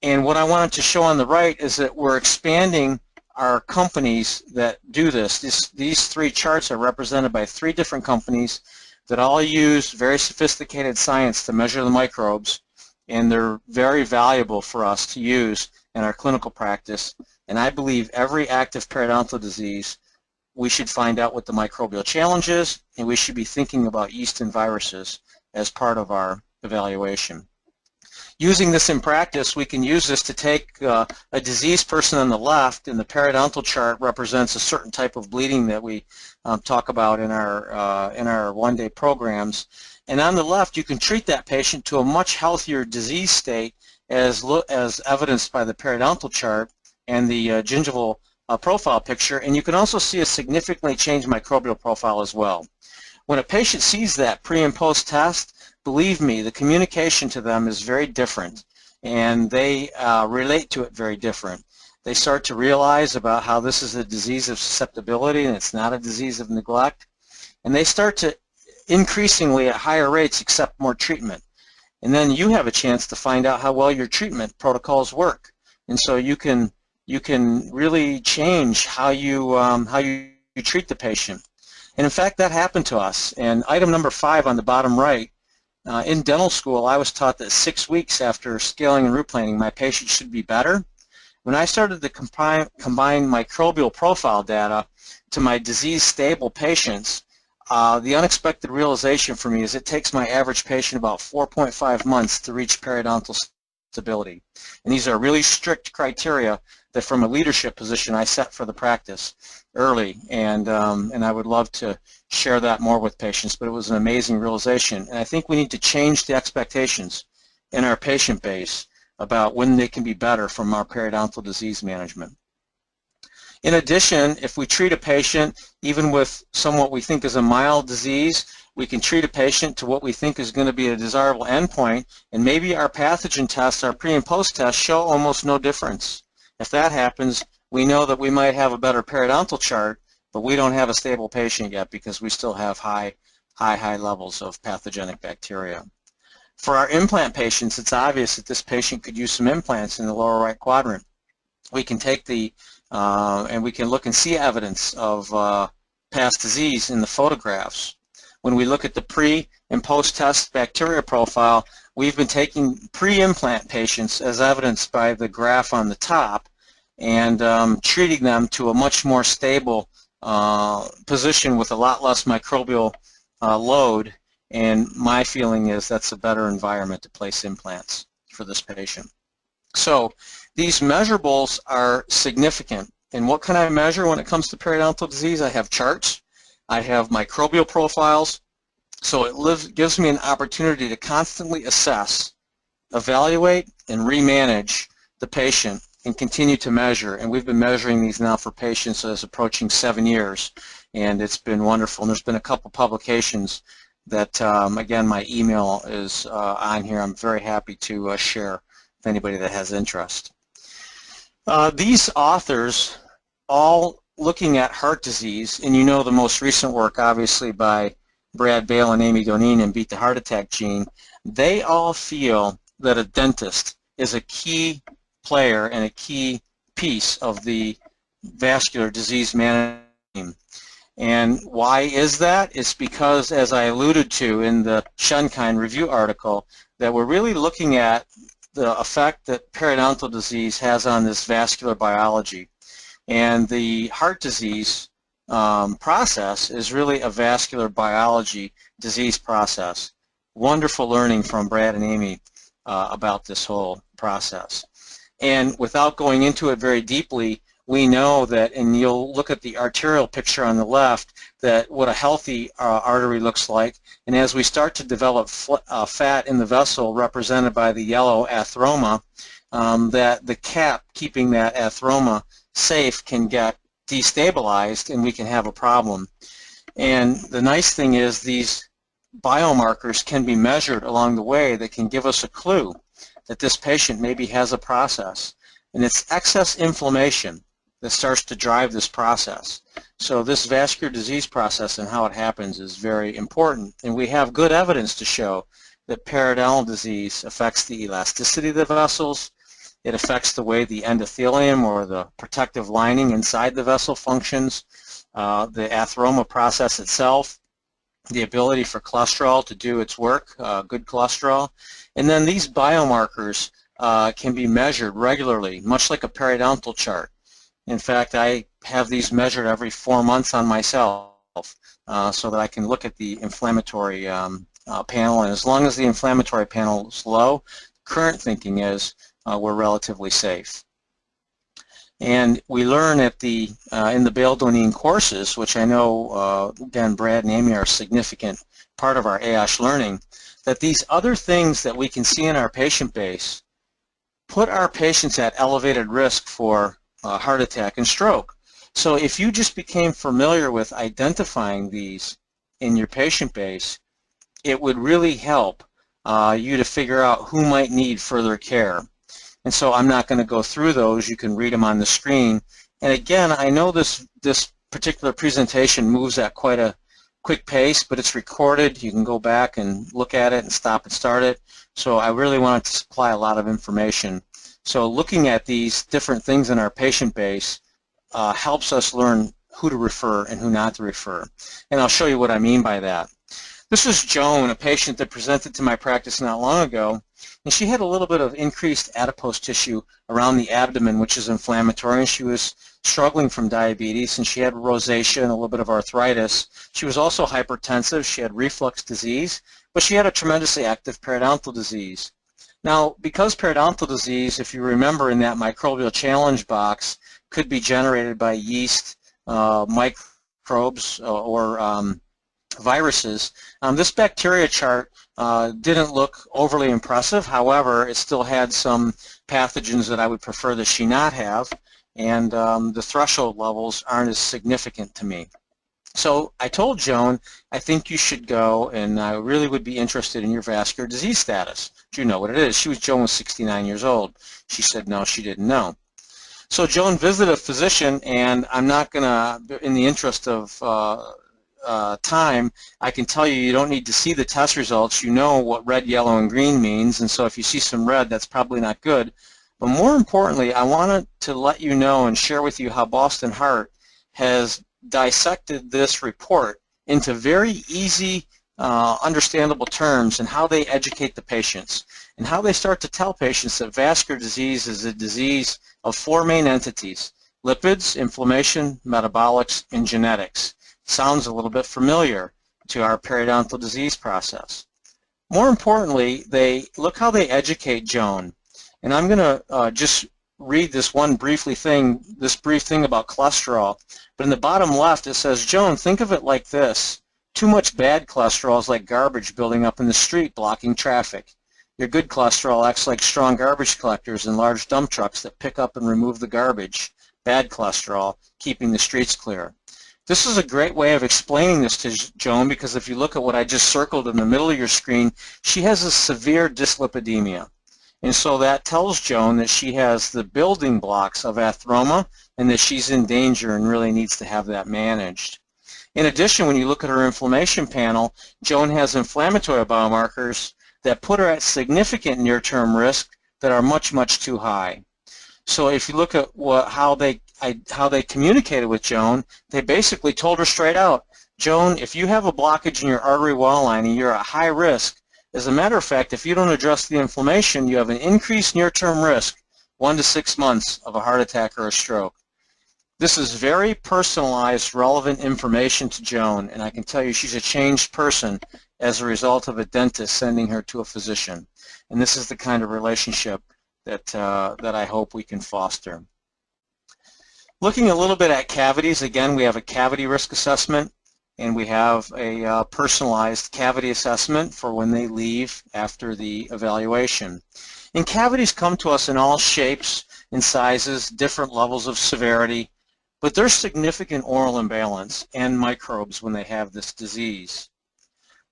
And what I wanted to show on the right is that we're expanding our companies that do this. These three charts are represented by 3 different companies that all use very sophisticated science to measure the microbes, and they're very valuable for us to use in our clinical practice. And I believe every active periodontal disease, we should find out what the microbial challenge is, and we should be thinking about yeast and viruses as part of our evaluation. Using this in practice, we can use this to take a diseased person on the left, and the periodontal chart represents a certain type of bleeding that we talk about in our one-day programs. And on the left, you can treat that patient to a much healthier disease state as evidenced by the periodontal chart and the gingival profile picture, and you can also see a significantly changed microbial profile as well. When a patient sees that pre and post test, believe me, the communication to them is very different, and they relate to it very different. They start to realize about how this is a disease of susceptibility and it's not a disease of neglect, and they start to increasingly at higher rates accept more treatment. And then you have a chance to find out how well your treatment protocols work, and so you can really change how you treat the patient. And in fact, that happened to us. And item number 5 on the bottom right, in dental school, I was taught that 6 weeks after scaling and root planing, my patient should be better. When I started to combine microbial profile data to my disease-stable patients, the unexpected realization for me is it takes my average patient about 4.5 months to reach periodontal stability. And these are really strict criteria that from a leadership position I set for the practice early, and I would love to share that more with patients, but it was an amazing realization. And I think we need to change the expectations in our patient base about when they can be better from our periodontal disease management. In addition, if we treat a patient even with somewhat we think is a mild disease, we can treat a patient to what we think is going to be a desirable endpoint, and maybe our pathogen tests, our pre and post tests, show almost no difference. If that happens, we know that we might have a better periodontal chart, but we don't have a stable patient yet because we still have high levels of pathogenic bacteria. For our implant patients, it's obvious that this patient could use some implants in the lower right quadrant. We can take the, and we can look and see evidence of past disease in the photographs. When we look at the pre and post-test bacteria profile, we've been taking pre-implant patients as evidenced by the graph on the top and treating them to a much more stable position with a lot less microbial load, and my feeling is that's a better environment to place implants for this patient. So these measurables are significant. And what can I measure when it comes to periodontal disease? I have charts, I have microbial profiles, so it gives me an opportunity to constantly assess, evaluate, and remanage the patient and continue to measure. And we've been measuring these now for patients as approaching 7 years, and it's been wonderful. And there's been a couple publications that, again, my email is on here. I'm very happy to share with anybody that has interest. These authors, all looking at heart disease, and you know the most recent work, obviously, by Brad Bale and Amy Donin and Beat the Heart Attack Gene, they all feel that a dentist is a key player and a key piece of the vascular disease management team. And why is that? It's because, as I alluded to in the Schenkein review article, that we're really looking at the effect that periodontal disease has on this vascular biology. And the heart disease process is really a vascular biology disease process. Wonderful learning from Brad and Amy about this whole process. And without going into it very deeply, we know that, and you'll look at the arterial picture on the left, that what a healthy artery looks like. And as we start to develop fat in the vessel represented by the yellow atheroma, that the cap keeping that atheroma safe can get destabilized and we can have a problem. And the nice thing is these biomarkers can be measured along the way that can give us a clue that this patient maybe has a process. And it's excess inflammation that starts to drive this process. So this vascular disease process and how it happens is very important. And we have good evidence to show that periodontal disease affects the elasticity of the vessels. It affects the way the endothelium or the protective lining inside the vessel functions, the atheroma process itself, the ability for cholesterol to do its work, good cholesterol. And then these biomarkers can be measured regularly, much like a periodontal chart. In fact, I have these measured every 4 months on myself so that I can look at the inflammatory panel. And as long as the inflammatory panel is low, current thinking is we're relatively safe. And we learn at the in the Bale-Donin courses, which I know, again, Brad and Amy are a significant part of our AASH learning, that these other things that we can see in our patient base put our patients at elevated risk for heart attack and stroke. So if you just became familiar with identifying these in your patient base, it would really help you to figure out who might need further care. And so I'm not going to go through those. You can read them on the screen. And again, I know this particular presentation moves at quite a quick pace, but it's recorded. You can go back and look at it and stop and start it. So I really wanted to supply a lot of information. So looking at these different things in our patient base helps us learn who to refer and who not to refer. And I'll show you what I mean by that. This was Joan, a patient that presented to my practice not long ago, and she had a little bit of increased adipose tissue around the abdomen, which is inflammatory, and she was struggling from diabetes, and she had rosacea and a little bit of arthritis. She was also hypertensive. She had reflux disease, but she had a tremendously active periodontal disease. Now, because periodontal disease, if you remember in that microbial challenge box, could be generated by yeast, microbes, or viruses, this bacteria chart didn't look overly impressive. However, it still had some pathogens that I would prefer that she not have, and the threshold levels aren't as significant to me. So I told Joan, I think you should go, and I really would be interested in your vascular disease status. Do you know what it is? Joan was 69 years old. She said no, she didn't know. So Joan visited a physician, and I'm not going to, in the interest of time, I can tell you don't need to see the test results. You know what red, yellow, and green means, and so if you see some red, that's probably not good. But more importantly, I wanted to let you know and share with you how Boston Heart has dissected this report into very easy, understandable terms, and how they educate the patients and how they start to tell patients that vascular disease is a disease of 4 main entities: lipids, inflammation, metabolics, and genetics. Sounds a little bit familiar to our periodontal disease process. More importantly, look how they educate Joan. And I'm going to just read this brief thing about cholesterol. But in the bottom left, it says, Joan, think of it like this. Too much bad cholesterol is like garbage building up in the street, blocking traffic. Your good cholesterol acts like strong garbage collectors and large dump trucks that pick up and remove the garbage. Bad cholesterol, keeping the streets clear. This is a great way of explaining this to Joan, because if you look at what I just circled in the middle of your screen, she has a severe dyslipidemia. And so that tells Joan that she has the building blocks of atheroma and that she's in danger and really needs to have that managed. In addition, when you look at her inflammation panel, Joan has inflammatory biomarkers that put her at significant near-term risk that are much, much too high. So if you look at how they communicated with Joan, they basically told her straight out, Joan, if you have a blockage in your artery wall lining, you're at high risk. As a matter of fact, if you don't address the inflammation, you have an increased near-term risk, 1 to 6 months, of a heart attack or a stroke. This is very personalized, relevant information to Joan, and I can tell you she's a changed person as a result of a dentist sending her to a physician. And this is the kind of relationship that I hope we can foster. Looking a little bit at cavities, again, we have a cavity risk assessment, and we have a personalized cavity assessment for when they leave after the evaluation. And cavities come to us in all shapes and sizes, different levels of severity, but there's significant oral imbalance and microbes when they have this disease.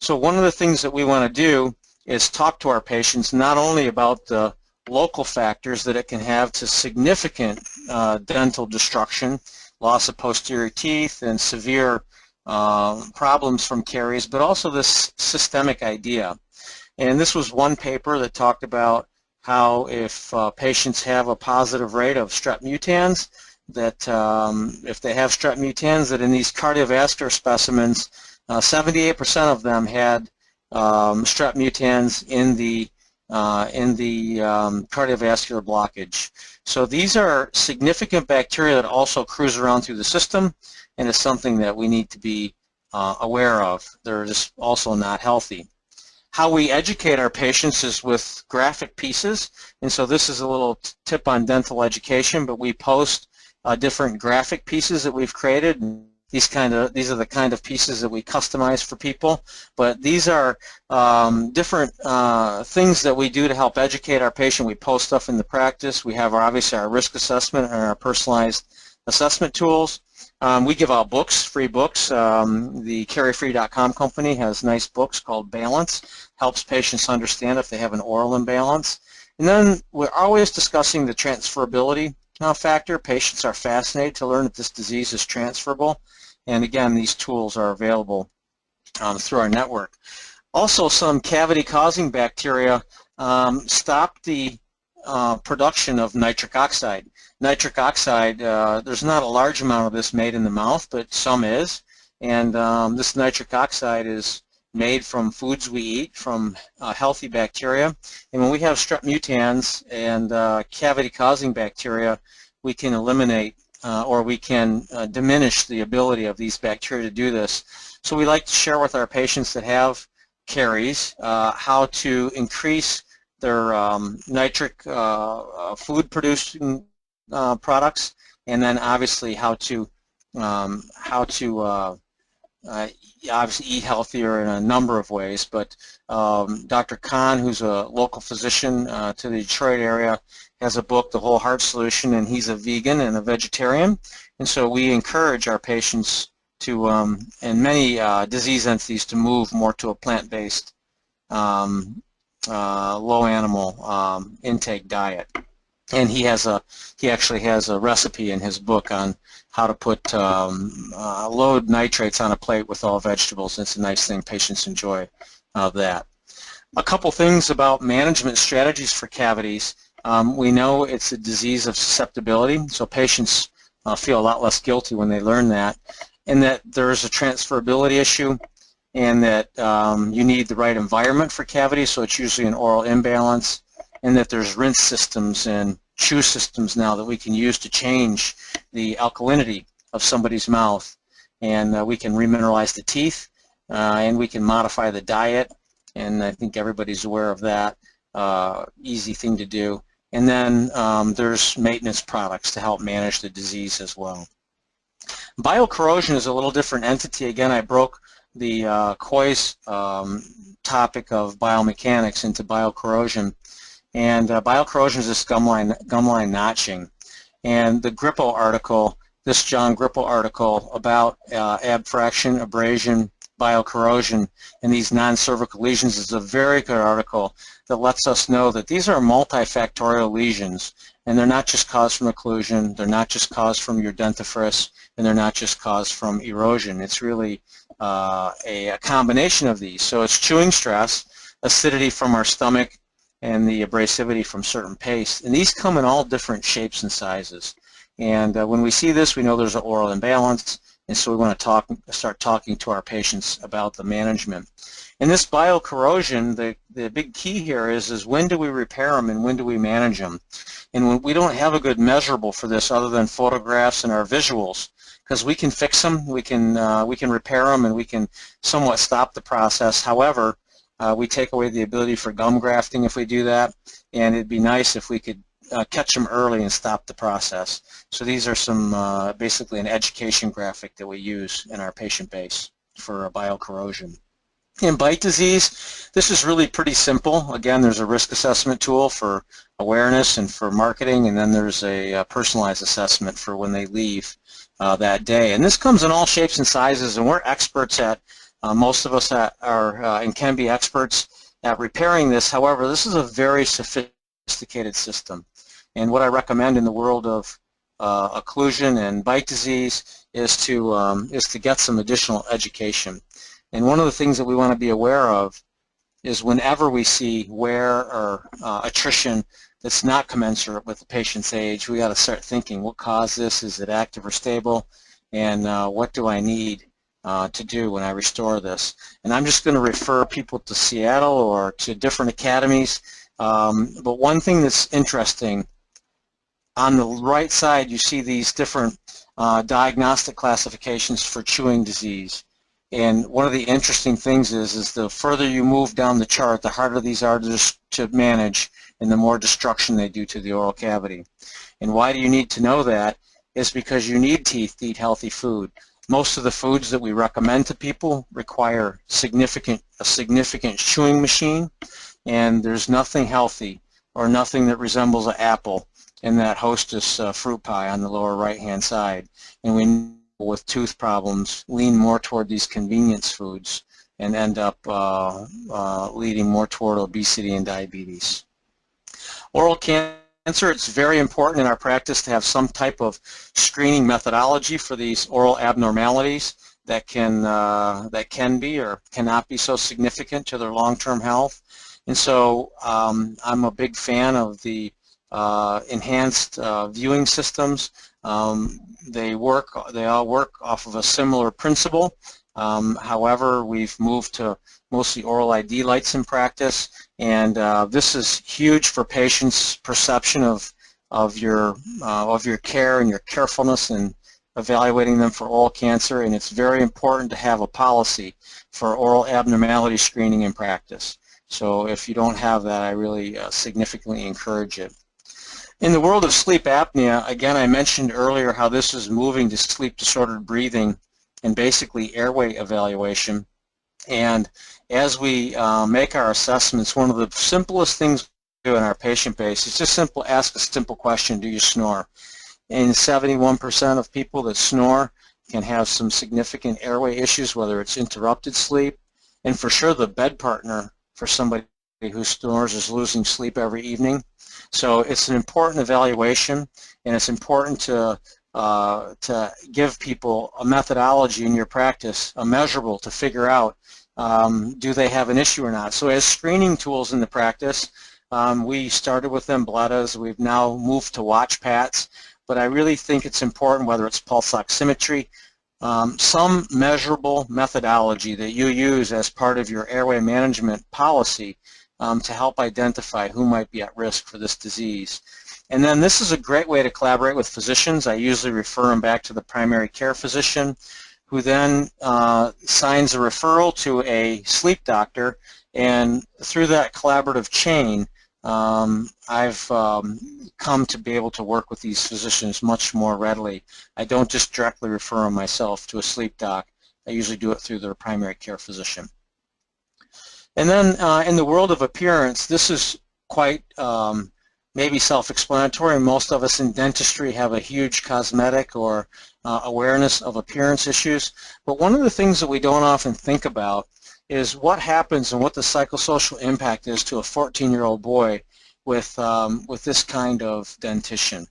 So one of the things that we want to do is talk to our patients not only about the local factors that it can have to significant dental destruction, loss of posterior teeth, and severe problems from caries, but also this systemic idea. And this was one paper that talked about how if patients have a positive rate of strep mutans, that if they have strep mutans, that in these cardiovascular specimens, 78% of them had strep mutans in the cardiovascular blockage. So these are significant bacteria that also cruise around through the system, and it's something that we need to be aware of. They're just also not healthy. How we educate our patients is with graphic pieces, and so this is a little tip on dental education, but we post different graphic pieces that we've created. These are the kind of pieces that we customize for people, but these are different things that we do to help educate our patient. We post stuff in the practice. We have obviously our risk assessment and our personalized assessment tools. We give out books, free books. The caryfree.com company has nice books called Balance, helps patients understand if they have an oral imbalance. And then we're always discussing the transferability factor. Patients are fascinated to learn that this disease is transferable. And again, these tools are available through our network. Also, some cavity-causing bacteria stop the production of nitric oxide. Nitric oxide, there's not a large amount of this made in the mouth, but some is. And this nitric oxide is made from foods we eat, from healthy bacteria. And when we have strep mutans and cavity-causing bacteria, we can eliminate or we can diminish the ability of these bacteria to do this. So we like to share with our patients that have caries how to increase their nitric food-producing products, and then obviously how to obviously eat healthier in a number of ways. But Dr. Kahn, who's a local physician to the Detroit area, has a book, The Whole Heart Solution, and he's a vegan and a vegetarian. And so we encourage our patients to, and many disease entities, to move more to a plant-based, low animal intake diet. And he actually has a recipe in his book on how to put load nitrates on a plate with all vegetables. It's a nice thing. Patients enjoy that. A couple things about management strategies for cavities. We know it's a disease of susceptibility, so patients feel a lot less guilty when they learn that, and that there's a transferability issue, and that you need the right environment for cavities, so it's usually an oral imbalance, and that there's rinse systems and chew systems now that we can use to change the alkalinity of somebody's mouth, and we can remineralize the teeth, and we can modify the diet, and I think everybody's aware of that. Easy thing to do. And then there's maintenance products to help manage the disease as well. Biocorrosion is a little different entity. Again, I broke the Coy's topic of biomechanics into biocorrosion. And biocorrosion is this gumline notching. And the Grippo article, this John Grippo article about abfraction, abrasion, biocorrosion, and these non-cervical lesions is a very good article that lets us know that these are multifactorial lesions, and they're not just caused from occlusion, they're not just caused from your dentifrice, and they're not just caused from erosion. It's really a combination of these. So it's chewing stress, acidity from our stomach, and the abrasivity from certain paste. And these come in all different shapes and sizes. And when we see this, we know there's an oral imbalance, and so we want to start talking to our patients about the management. And this biocorrosion, the big key here is when do we repair them and when do we manage them? And when we don't have a good measurable for this other than photographs and our visuals, because we can fix them, we can repair them, and we can somewhat stop the process. However, we take away the ability for gum grafting if we do that, and it'd be nice if we could catch them early and stop the process. So these are some basically an education graphic that we use in our patient base for biocorrosion. In bite disease, this is really pretty simple. Again, there's a risk assessment tool for awareness and for marketing, and then there's a personalized assessment for when they leave that day. And this comes in all shapes and sizes, and we're experts at, most of us are and can be experts at repairing this. However, this is a very sophisticated system. And what I recommend in the world of occlusion and bite disease is to get some additional education. And one of the things that we want to be aware of is whenever we see wear or attrition that's not commensurate with the patient's age, we got to start thinking, what caused this? Is it active or stable? And what do I need to do when I restore this? And I'm just going to refer people to Seattle or to different academies. But one thing that's interesting, on the right side you see these different diagnostic classifications for chewing disease. And one of the interesting things is the further you move down the chart, the harder these are to manage and the more destruction they do to the oral cavity. And why do you need to know that? Is because you need teeth to eat healthy food. Most of the foods that we recommend to people require a significant chewing machine, and there's nothing healthy or nothing that resembles an apple in that Hostess fruit pie on the lower right-hand side. And we with tooth problems lean more toward these convenience foods and end up leading more toward obesity and diabetes. Oral cancer, it's very important in our practice to have some type of screening methodology for these oral abnormalities that can be or cannot be so significant to their long-term health. And so I'm a big fan of the enhanced viewing systems. They all work off of a similar principle. However, we've moved to mostly oral ID lights in practice, and this is huge for patients' perception of your care and your carefulness in evaluating them for oral cancer. And it's very important to have a policy for oral abnormality screening in practice. So if you don't have that, I really significantly encourage it. In the world of sleep apnea, again, I mentioned earlier how this is moving to sleep-disordered breathing and basically airway evaluation. And as we make our assessments, one of the simplest things we do in our patient base is just ask a simple question: do you snore? And 71% of people that snore can have some significant airway issues, whether it's interrupted sleep, and for sure the bed partner for somebody who snores is losing sleep every evening. So it's an important evaluation, and it's important to give people a methodology in your practice, a measurable, to figure out do they have an issue or not. So as screening tools in the practice, we started with them bettas. We've now moved to watch PATs, but I really think it's important, whether it's pulse oximetry, some measurable methodology that you use as part of your airway management policy to help identify who might be at risk for this disease. And then this is a great way to collaborate with physicians. I usually refer them back to the primary care physician, who then signs a referral to a sleep doctor, and through that collaborative chain, I've come to be able to work with these physicians much more readily. I don't just directly refer them myself to a sleep doc. I usually do it through their primary care physician. And then in the world of appearance, this is quite maybe self-explanatory. Most of us in dentistry have a huge cosmetic or awareness of appearance issues. But one of the things that we don't often think about is what happens and what the psychosocial impact is to a 14-year-old boy with this kind of dentition.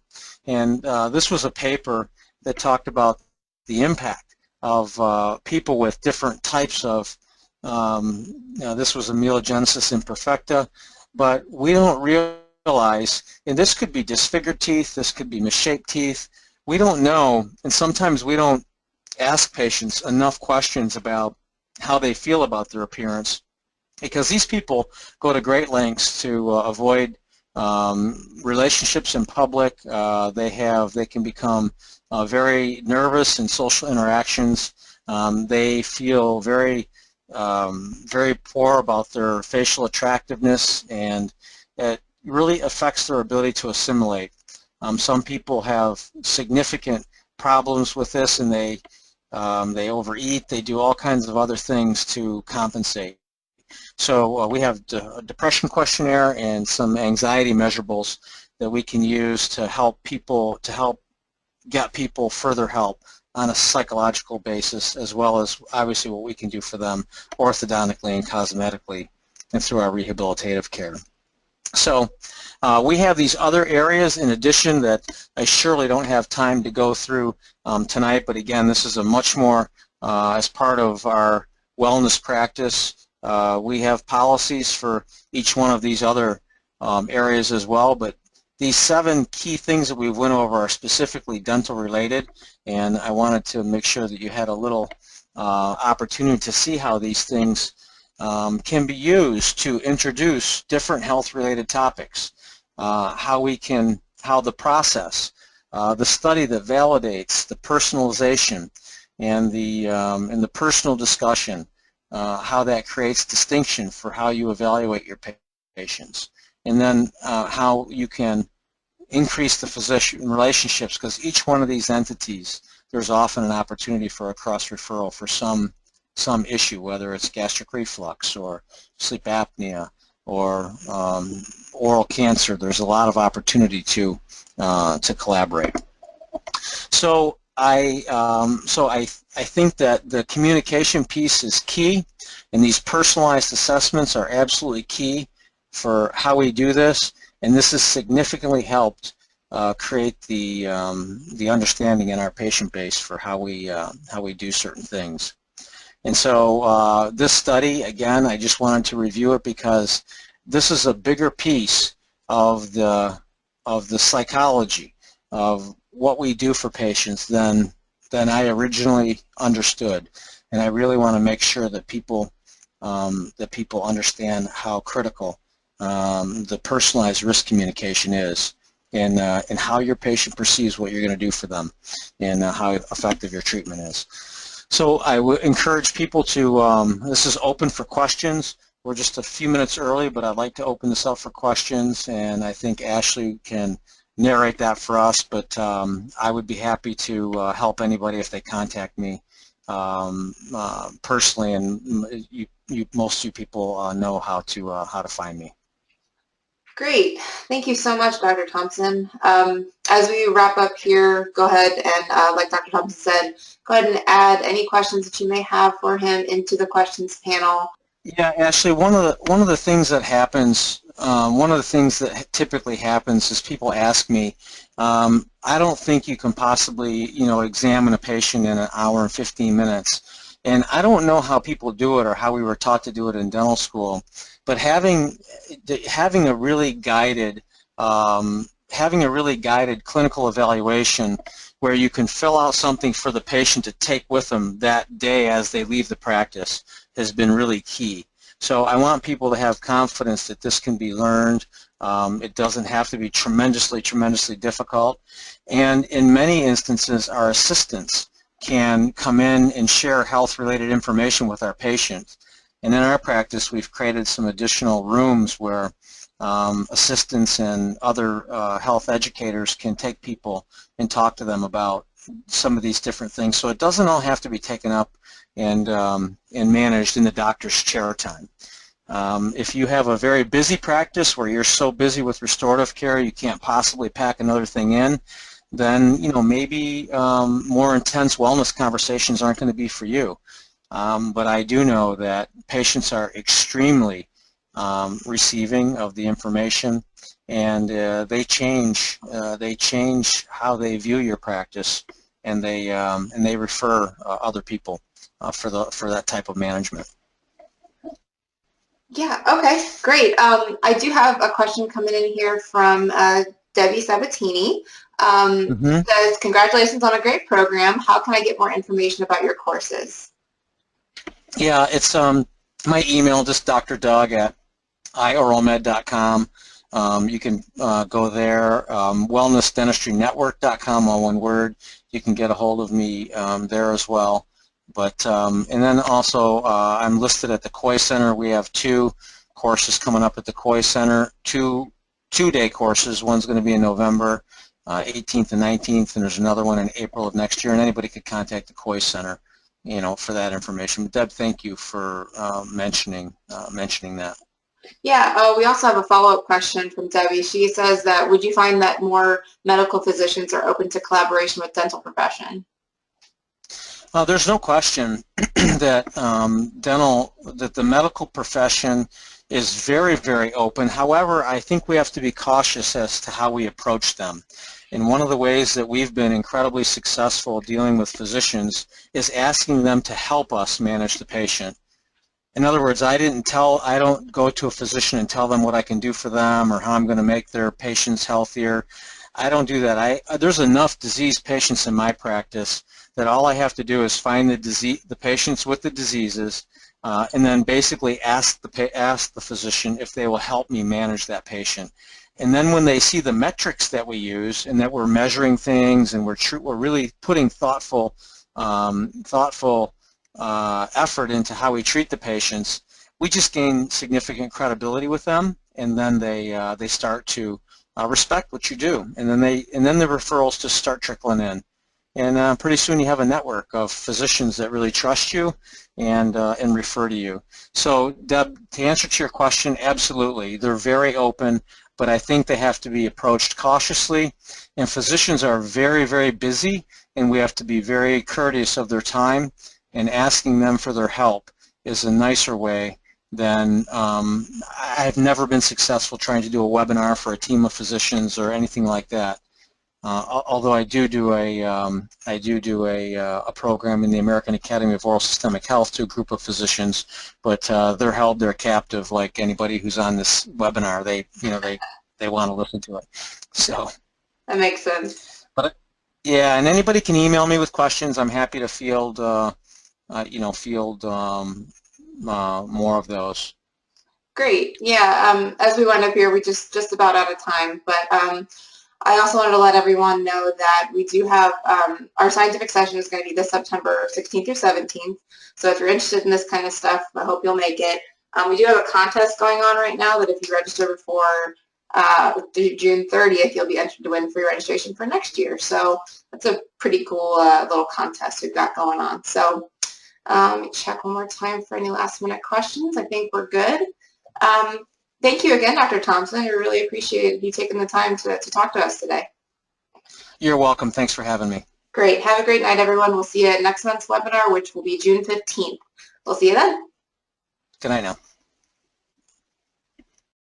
And this was a paper that talked about the impact of people with different types of, this was amelogenesis imperfecta, but we don't realize, and this could be disfigured teeth, this could be misshaped teeth, we don't know, and sometimes we don't ask patients enough questions about how they feel about their appearance, because these people go to great lengths to avoid relationships in public. They can become very nervous in social interactions. They feel very poor about their facial attractiveness, and it really affects their ability to assimilate. Some people have significant problems with this, and they overeat, they do all kinds of other things to compensate. So we have a depression questionnaire and some anxiety measurables that we can use to help get people further help on a psychological basis, as well as obviously what we can do for them orthodontically and cosmetically and through our rehabilitative care. So we have these other areas in addition that I surely don't have time to go through tonight, but again, this is a much more as part of our wellness practice. We have policies for each one of these other areas as well, but these 7 key things that we went over are specifically dental related, and I wanted to make sure that you had a little opportunity to see how these things can be used to introduce different health-related topics, how the process, the study that validates the personalization and the personal discussion, how that creates distinction for how you evaluate your patients, and then how you can increase the physician relationships, because each one of these entities, there's often an opportunity for a cross-referral for some issue, whether it's gastric reflux or sleep apnea or oral cancer. There's a lot of opportunity to collaborate. So I think that the communication piece is key, and these personalized assessments are absolutely key for how we do this, and this has significantly helped create the understanding in our patient base for how we do certain things. And so this study, again, I just wanted to review it because this is a bigger piece of the psychology of what we do for patients than I originally understood, and I really want to make sure that people understand how critical the personalized risk communication is, and how your patient perceives what you're going to do for them, and how effective your treatment is. So I would encourage people to, this is open for questions. We're just a few minutes early, but I'd like to open this up for questions, and I think Ashley can narrate that for us, but I would be happy to help anybody if they contact me personally, and most of you people know how to find me. Great. Thank you so much, Dr. Thompson. As we wrap up here, go ahead and, like Dr. Thompson said, go ahead and add any questions that you may have for him into the questions panel. Yeah, Ashley, one of the things that happens, one of the things that typically happens is people ask me, I don't think you can possibly, examine a patient in an hour and 15 minutes. And I don't know how people do it or how we were taught to do it in dental school, but having a really guided clinical evaluation where you can fill out something for the patient to take with them that day as they leave the practice has been really key. So I want people to have confidence that this can be learned. It doesn't have to be tremendously difficult. And in many instances, our assistants can come in and share health-related information with our patients. And in our practice, we've created some additional rooms where assistants and other health educators can take people and talk to them about some of these different things. So it doesn't all have to be taken up and managed in the doctor's chair time. If you have a very busy practice where you're so busy with restorative care you can't possibly pack another thing in, then maybe more intense wellness conversations aren't going to be for you. But I do know that patients are extremely receiving of the information, and they change how they view your practice, and they refer other people for that type of management. Yeah, okay, great. I do have a question coming in here from Debbie Sabatini. It says, congratulations on a great program. How can I get more information about your courses? Yeah, it's my email, just drdug@ioralmed.com. You can go there, wellnessdentistrynetwork.com, all one word. You can get a hold of me there as well. But and then also I'm listed at the Coy Center. We have 2 courses coming up at the Coy Center, two-day courses. One's going to be in November 18th and 19th, and there's another one in April of next year. And anybody could contact the Coy Center, for that information. But Deb, thank you for mentioning that. Yeah, we also have a follow-up question from Debbie. She says that, would you find that more medical physicians are open to collaboration with dental profession? There's no question that that the medical profession is very open. However, I think we have to be cautious as to how we approach them. And one of the ways that we've been incredibly successful dealing with physicians is asking them to help us manage the patient. In other words, I don't go to a physician and tell them what I can do for them or how I'm going to make their patients healthier. I don't do that. There's enough diseased patients in my practice that all I have to do is find the patients with the diseases, and then basically ask the physician if they will help me manage that patient. And then when they see the metrics that we use and that we're measuring things and we're really putting thoughtful effort into how we treat the patients, we just gain significant credibility with them, and then they start to respect what you do, and then the referrals just start trickling in. And pretty soon you have a network of physicians that really trust you and refer to you. So Deb, to answer to your question, absolutely. They're very open, but I think they have to be approached cautiously. And physicians are very busy, and we have to be very courteous of their time, and asking them for their help is a nicer way than I've never been successful trying to do a webinar for a team of physicians or anything like that. Although I do a program in the American Academy of Oral Systemic Health to a group of physicians, but they're captive like anybody who's on this webinar. They want to listen to it. So that makes sense. But yeah, and anybody can email me with questions. I'm happy to field more of those. Great. Yeah. As we wind up here, we're just about out of time, but I also wanted to let everyone know that we do have our scientific session is going to be this September 16th through 17th. So if you're interested in this kind of stuff, I hope you'll make it. We do have a contest going on right now that if you register before June 30th, you'll be entered to win free registration for next year. So that's a pretty cool little contest we've got going on. So let me check one more time for any last minute questions. I think we're good. Thank you again, Dr. Thompson. I really appreciate you taking the time to talk to us today. You're welcome. Thanks for having me. Great. Have a great night, everyone. We'll see you at next month's webinar, which will be June 15th. We'll see you then. Good night now.